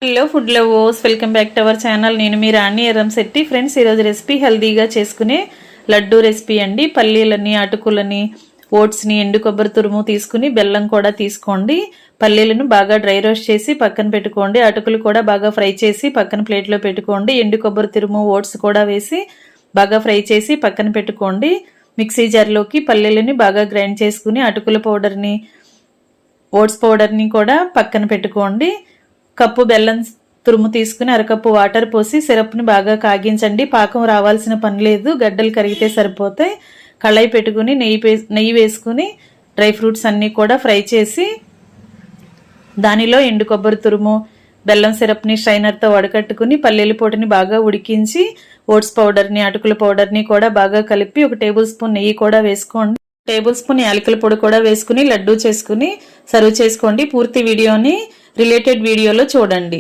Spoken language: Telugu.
Hello food lovers, welcome back to our channel. నేను మీ రాణి ఎర్రంశెట్టి. ఫ్రెండ్స్, ఈరోజు రెసిపీ హెల్దీగా చేసుకునే లడ్డు రెసిపీ అండి. పల్లీలని, అటుకులని, ఓట్స్ని, ఎండు కొబ్బరి తురుము తీసుకుని బెల్లం కూడా తీసుకోండి. పల్లీలను బాగా డ్రై రోస్ట్ చేసి పక్కన పెట్టుకోండి. అటుకులు కూడా బాగా ఫ్రై చేసి పక్కన ప్లేట్లో పెట్టుకోండి. ఎండు కొబ్బరి తురుము, ఓట్స్ కూడా వేసి బాగా ఫ్రై చేసి పక్కన పెట్టుకోండి. మిక్సీ జార్లోకి పల్లీలని బాగా గ్రైండ్ చేసుకుని అటుకుల పౌడర్ని, ఓట్స్ పౌడర్ని కూడా పక్కన పెట్టుకోండి. కప్పు బెల్లం తురుము తీసుకుని అరకప్పు వాటర్ పోసి సిరప్ని బాగా కాగించండి. పాకం రావాల్సిన పని లేదు, గడ్డలు కరిగితే సరిపోతాయి. కళాయి పెట్టుకుని నెయ్యి వేసుకుని డ్రై ఫ్రూట్స్ అన్నీ కూడా ఫ్రై చేసి దానిలో ఎండు కొబ్బరి తురుము, బెల్లం సిరప్ని స్ట్రైనర్తో వడకట్టుకుని పల్లీల పొడిని బాగా ఉడికించి ఓట్స్ పౌడర్ని, అటుకుల పౌడర్ని కూడా బాగా కలిపి 1 టేబుల్ స్పూన్ నెయ్యి కూడా వేసుకోండి. 1 టేబుల్ స్పూన్ యాలకుల పొడి కూడా వేసుకుని లడ్డూ చేసుకుని సర్వ్ చేసుకోండి. పూర్తి వీడియోని రిలేటెడ్ వీడియోలో చూడండి.